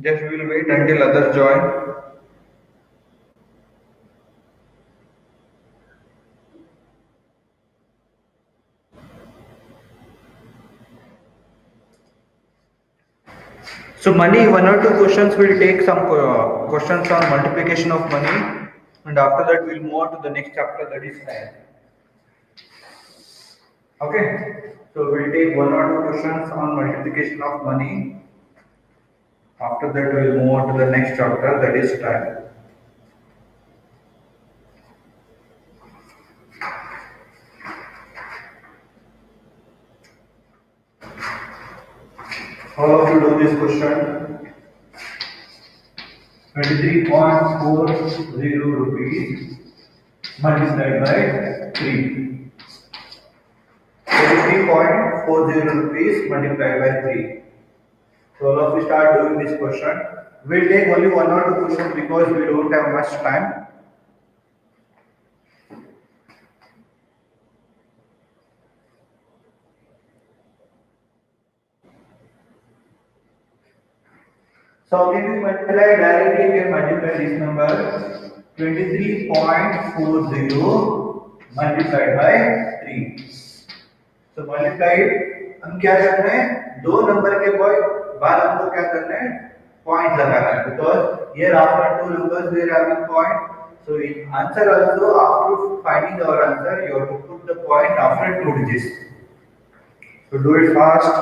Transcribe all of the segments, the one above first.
Just we will wait until others join. So money, one or two questions will take some questions on multiplication of money, and after that we'll move on to the next chapter, that is time. Okay, so we'll take one or two questions on multiplication of money. After that we'll move on to the next chapter, that is time. All of you do this question. 23.40 rupees multiplied by 3. 23.40 rupees multiplied by 3. So all of you start doing this question. We'll take only one or two questions because we don't have much time. So can we multiply directly? We can multiply this number 23.40 multiplied by 3. So multiply it. हम क्या करना है, दो number के बाद हमको क्या करना है, पॉइंट लगाना है, because here after two numbers we are having point. So in answer also, after finding our answer you have to put the point after two digits. So do it fast.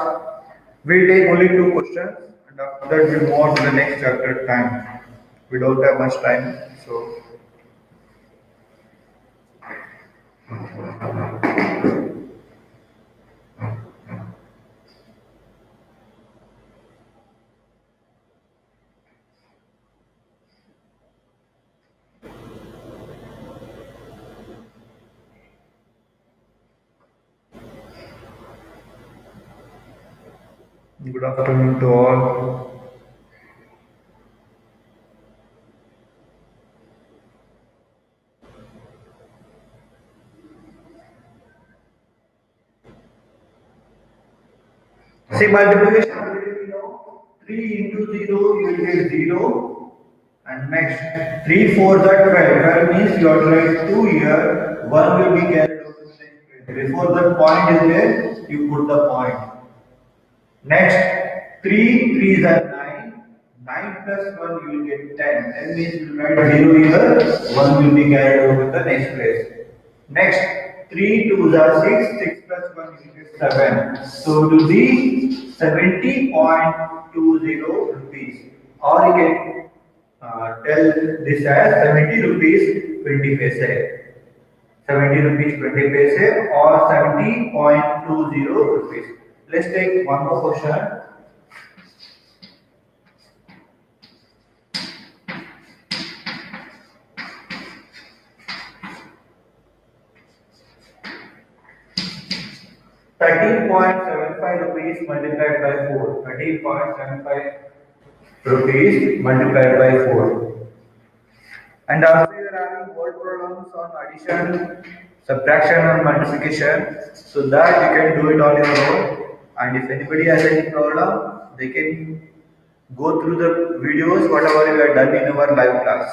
We'll take only two questions and after that we'll move on to the next chapter time. We don't have much time, so good afternoon to all. See multiplication already we know. 3 into 0 you will get 0. And next 3 4 are 12. 12 means you are trying 2 here. 1 will be carried out to the next place. Before that point is there, you put the point. Next 3 3s are 9. 9 plus 1 you will get 10. 10 means you will write 0 here. 1 will be carried over to the next place. Next 3 2s are 6. 6 plus 1 you will get 7. So to be 70.20 rupees, or you can tell this as 70 rupees 20 paise. 70 rupees 20 paise or 70.20 rupees. Let's take one more question. ₹13.75 multiplied by 4. 13.75 rupees multiplied by 4. And also you are having word problems on addition, subtraction and multiplication, so that you can do it on your own. And if anybody has any problem, they can go through the videos whatever we have done in our live class,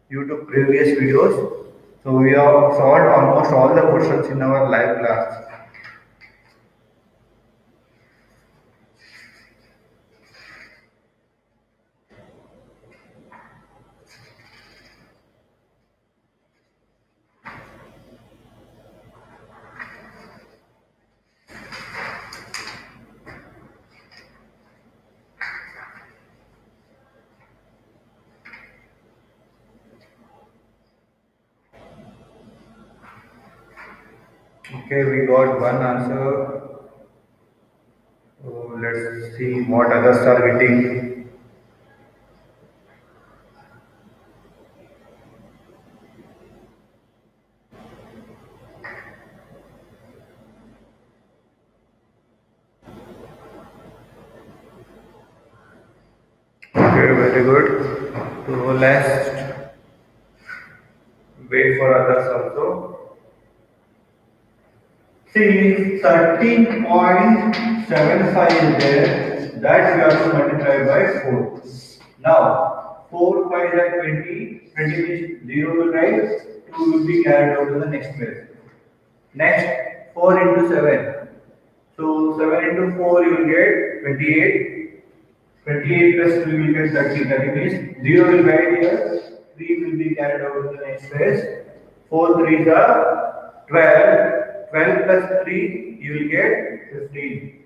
YouTube previous videos. So we have solved almost all the questions in our live class. Okay, we got one answer. So let's see what others are getting. Okay, very good. So let's wait for others also. See, 13.75 is there, that we have to multiply by 4. Now 4 5 is 20, 20 means 0 will rise, 2 will be carried over to the next place. Next 4 into 7. So 7 into 4 you will get 28. 28 plus 3 will get 30. 30 means 0 will rise here, 3 will be carried over to the next place. 4 3s are 12. 12 plus 3 you will get 15.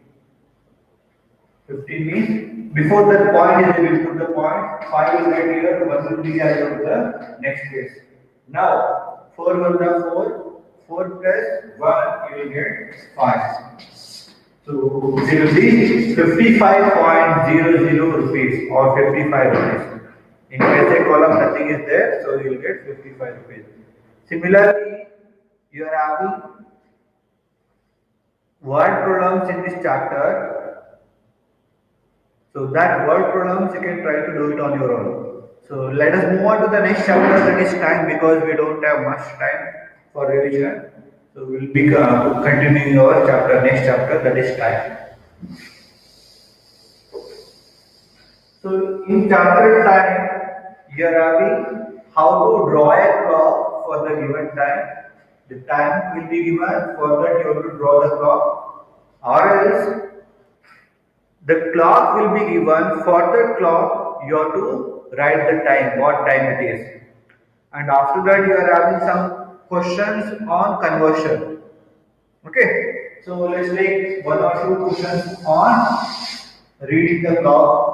15 means before that point is there, we put the point, 5 is right here, 1 will be carried over the next place. Now 4 1 are 4, 4 plus 1 you will get 5. So it will be 55.00 rupees or 55 rupees. In basic column nothing is there, so you will get 55 rupees. Similarly, you are having word problems in this chapter. So that word problems you can try to do it on your own. So let us move on to the next chapter, that is time, because we don't have much time for revision. So we will be continuing our chapter, next chapter, that is time. So in chapter time, you are having how to draw a clock for the given time. The time will be given, for that you have to draw the clock, or else the clock will be given. For the clock you have to write the time, what time it is. And after that you are having some questions on conversion. Okay, so let's take one or two questions on reading the clock.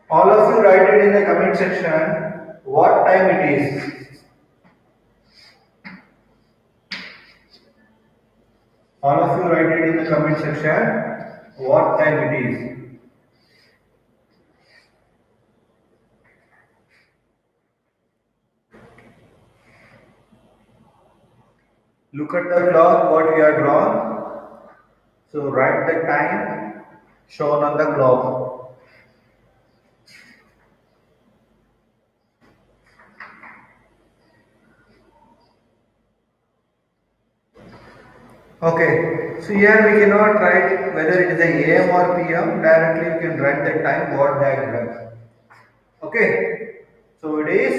All of you write it in the comment section what time it is. All of you write it in the comment section what time it is. Look at the clock what we are drawn. So write the time shown on the clock. Okay, so here we cannot write whether it is a AM or PM. Directly you can write the time what diagram. Okay, so it is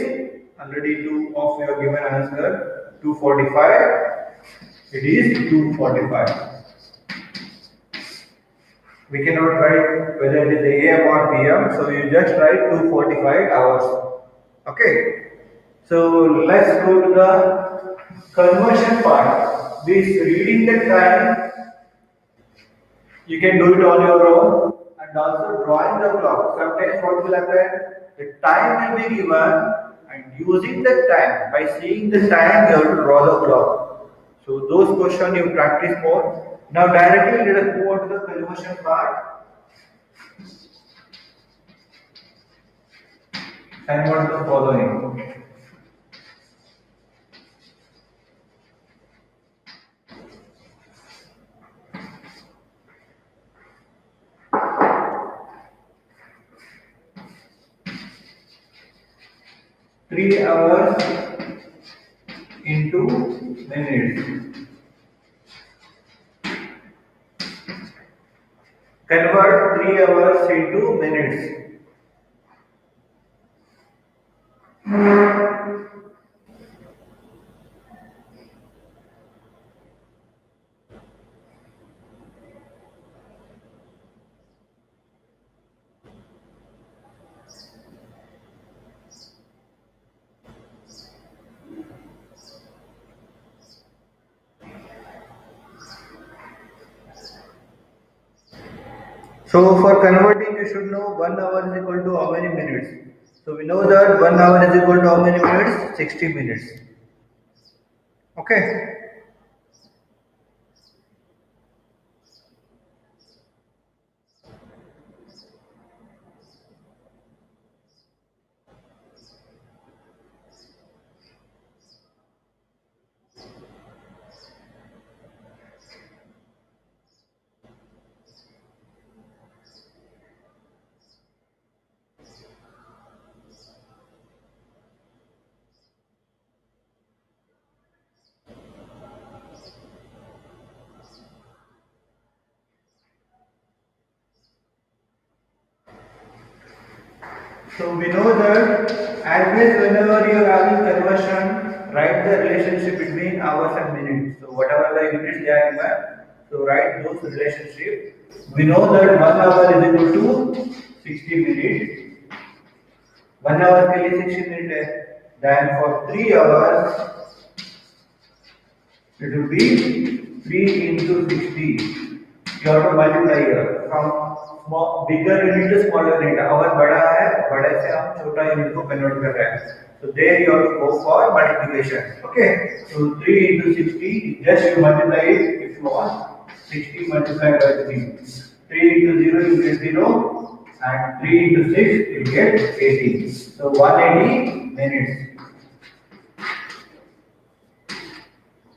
already 2 of your given answer 2:45. It is 2:45. We cannot write whether it is AM or PM, so you just write 2:45 hours. Okay, so let's go to the conversion part. This reading the time, you can do it on your own, and also drawing the clock. Sometimes what will happen? The time will be given, and using the time, by seeing the time, you have to draw the clock. So those questions you practice more. Now directly let us move on to the conversion part. Convert the following. Three hours into minutes. Convert 3 hours into minutes. So for converting, you should know 1 hour is equal to how many minutes. So we know that 1 hour is equal to how many minutes? 60 minutes. Okay. So we know that always whenever you are having conversion, write the relationship between hours and minutes. So whatever the units they are given, so write those relationship. We know that 1 hour is equal to 60 minutes. 1 hour के लिए 60 minute है. Then for 3 hours it will be 3 into 60. You have to multiply here from small, bigger unit to smaller unit. Hour बड़ा है, बड़े से हम छोटा unit को convert कर रहे हैं. So there you have to go for multiplication. Okay. So 3 into 60, just you multiply it if you want. 60 multiplied by 3. 3 into 0 you get 0 and 3 into 6 you get 80. So 180 minutes.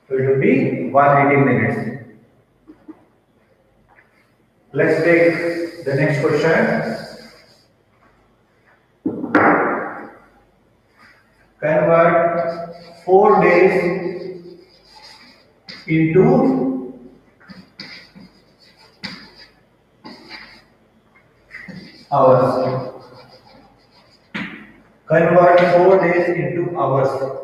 So it will be 180 minutes. Let's take the next question. Convert 4 days into hours. Convert 4 days into hours.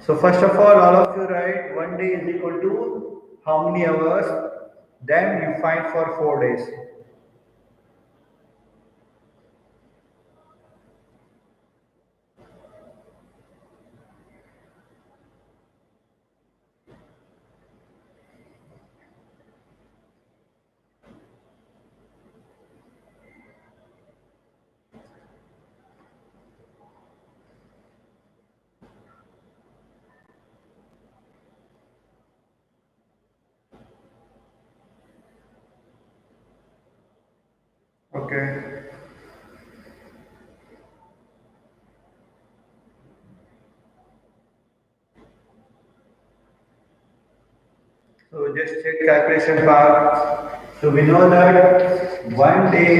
So first of all of you write 1 day is equal to how many hours? Then you find for 4 days. Okay. So just check calculation part. So we know that 1 day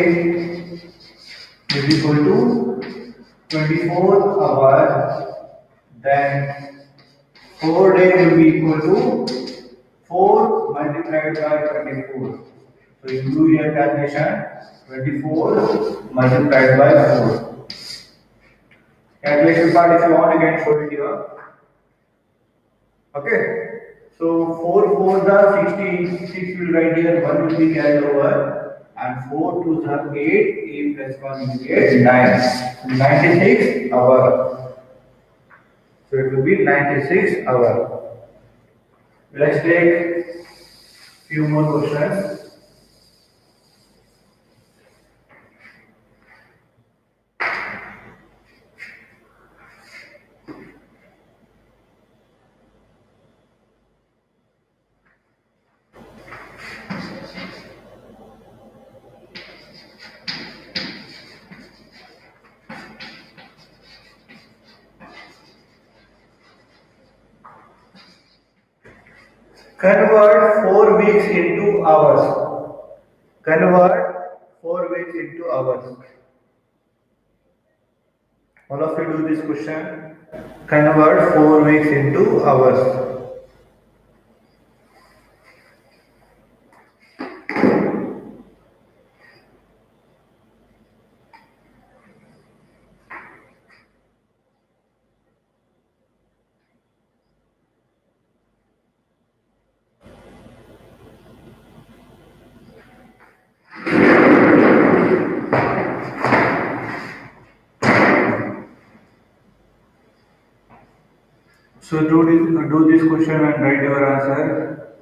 is equal to 24 hours. Then 4 days will be equal to 4 multiplied by 24. So you do your calculation 24 multiplied by 4. Calculation part if you want you can show it here. Okay. So 4 4s are 60, 6 will write here, 1 will be carried over, and 4 2s are 8, 8 plus 1 will get 9. 96 hour. So it will be 96 hour. Let's take few more questions. Convert 4 weeks into hours. Convert 4 weeks into hours. All of you do this question. Convert 4 weeks into hours. So do this question and write your answer.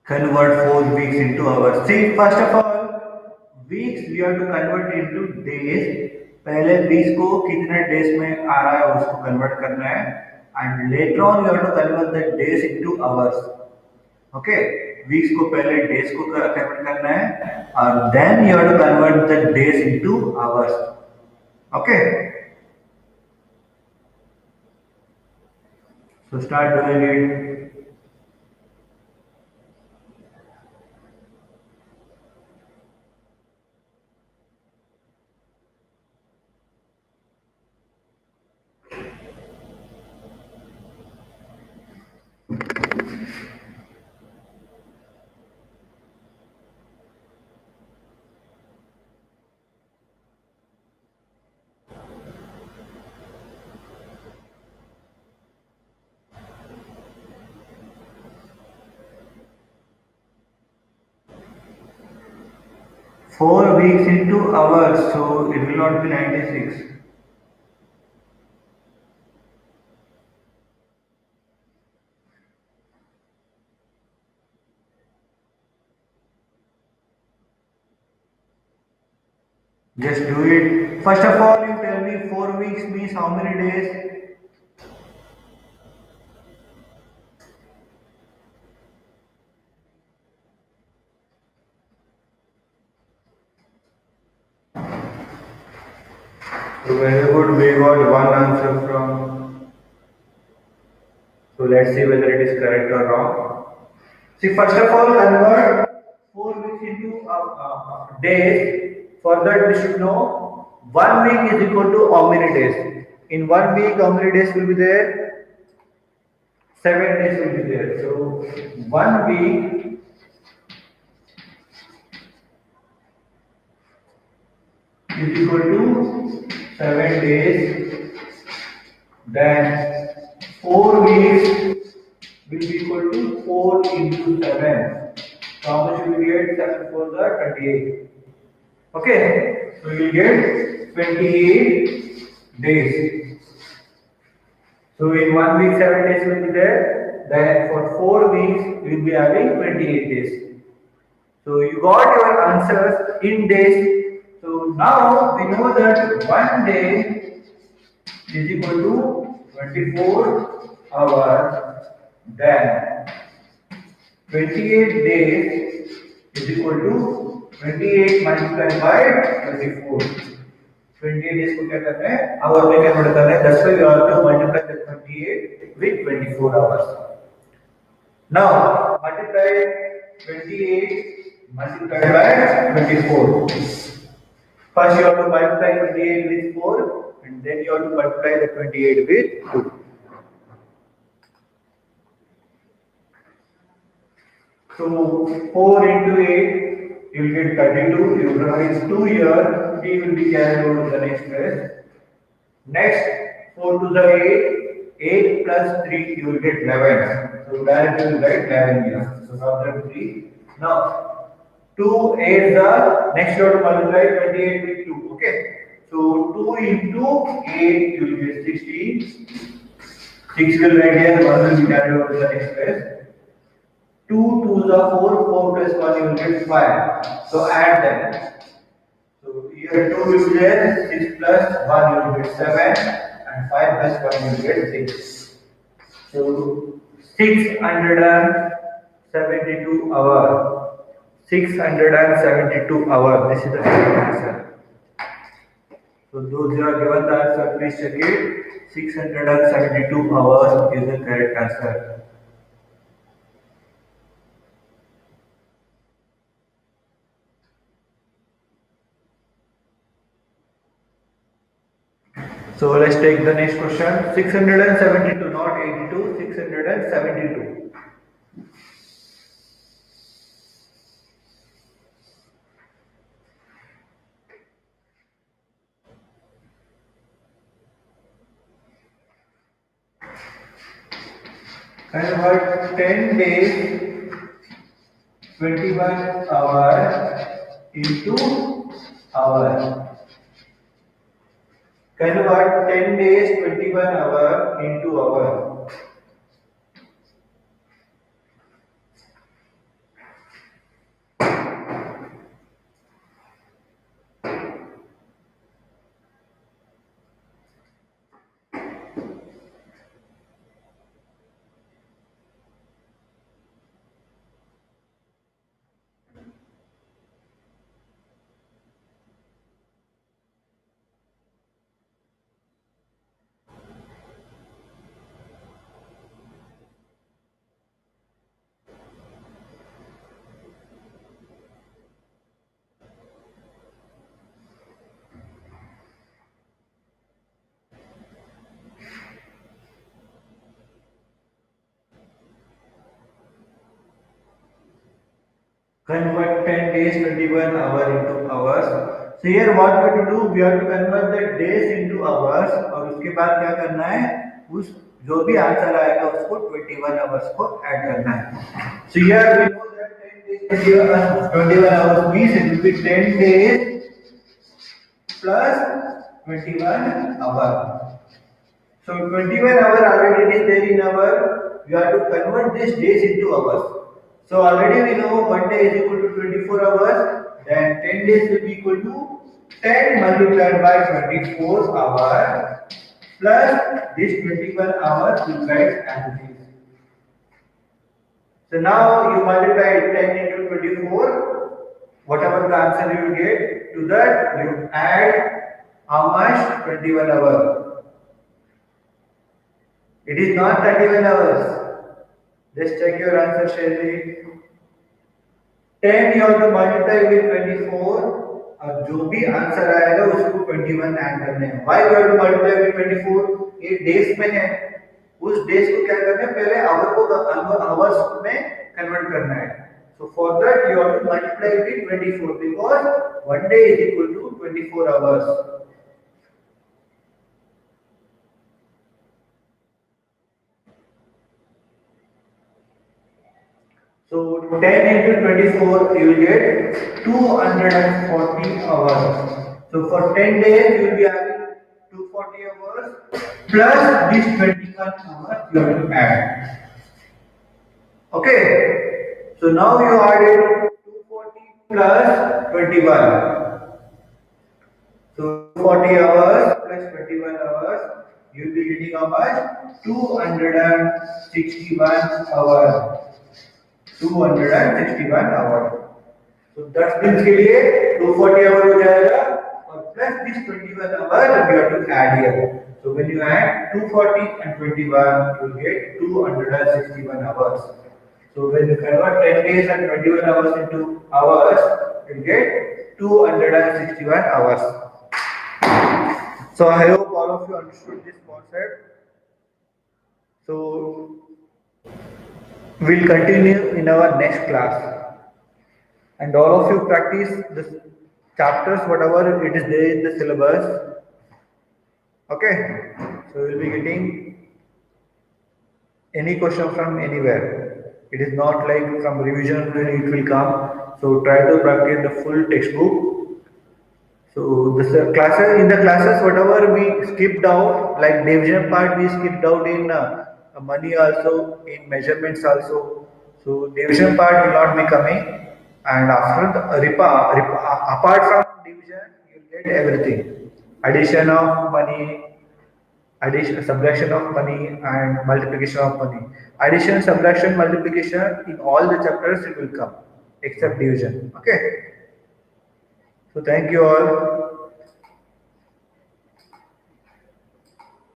Convert 4 weeks into hours. See, first of all, weeks we have to convert into days. पहले weeks को कितने days में आ रहा है उसको convert करना है. And later on you have to convert the days into hours. Okay, weeks को पहले डेज को कन्वर्ट करना है और then you have to convert the days into hours. Okay, so start doing it. 4 weeks into hours, so it will not be 96. Just do it. First of all, you tell me 4 weeks means how many days? So very good, we got one answer from. So let's see whether it is correct or wrong. See, first of all, convert 4 weeks into days. For that, we should know 1 week is equal to how many days. In 1 week, how many days will be there? 7 days will be there. So 1 week is equal to 7 days. Then 4 weeks will be equal to 4 into 7. So how much will we get? 7 for the 28. Okay, so you will get 28 days. So in 1 week 7 days will be there. Then for 4 weeks we will be having 28 days. So you got your answers in days. So now we know that 1 day is equal to 24 hours. Then 28 days is equal to 28 multiplied by 24. 28 days को क्या करना है, our में convert करना है. That's why we have to multiply the 28 with 24 hours. Now multiply 28 multiplied by 24. First you have to multiply 28 with 4 and then you have to multiply the 28 with 2. So 4 into 8, you will get 32. You will write 2 here. D will be carried over to the next place. Next, 4 to the 8. 8 plus 3, you will get 11. So directly you will write 11 here. So after 3. Now, 2 8 the next you have to multiply 28 with 2. Okay. So 2 into 8, you will get 16. 6 will write here, 1 will be carried over to the next place. 2 to the 4, 4 plus 1 you will get 5. So add them. So here 2 will be there, 6 plus 1 you will get 7 and 5 plus 1 you will get 6. So 672 hour. 672 hour. This is the correct answer. So those who are given the answer, please check it. 672 hours is the correct answer. So let's take the next question. 672, not 82, 672. Convert 10 days, 21 hours into hour. Convert 10 days, 21 hour into hour. convert 10 days 21 hour into hours. So here what we have to do, we have to convert the days into hours और उसके बाद क्या करना है, उस जो भी answer आएगा उसको 21 hours को ऐड करना है. So here we know that 10 days 21 hours means it will be 10 days plus 21 hour. So 21 hour already is there in our, we have to convert these days into hours. So already we know 1 day is equal to 24 hours, then 10 days will be equal to 10 multiplied by 24 hours plus this 21 hours will get as it is. So now you multiply 10 into 24, whatever the answer you will get, to that you add how much? 21 hours. It is not 31 hours. Just check your answer, Shelly. 10 you have to multiply with 24 और जो भी answer आएगा उसको 21 add करने हैं. Why you have to multiply with 24? ये days में है. उस डेज को क्या करना है? पहले आवर को आवर्स में कन्वर्ट करना है. So for that you have to multiply with 24 because 1 day is equal to 24 hours. So 10 into 24 you will get 240 hours. So for 10 days you will be having 240 hours plus this 21 hours you have to add. Okay. So now you added 240 plus 21. So 40 hours plus 21 hours you will be getting how much? 261 hours. 261 our. तो 10 दिन के लिए 240 our हो जाएगा और plus this 21 hour you have to add here. So when you add 240 and 21 you will get 261 hours. So when you convert 10 days and 21 hours into hours you will get 261 hours. So I hope all of you understood this concept. So we'll continue in our next class and all of you practice the chapters whatever it is there in the syllabus. Okay, so we'll be getting any question from anywhere. It is not like from revision when it will come. So try to practice the full textbook. So the classes, in the classes whatever we skipped out, like division part we skipped out in money also, in measurements also. So division part will not be coming, and after the apart from division you will get everything. Addition of money, addition, subtraction of money, and multiplication of money. Addition, subtraction, multiplication in all the chapters it will come except division. Okay. So thank you all.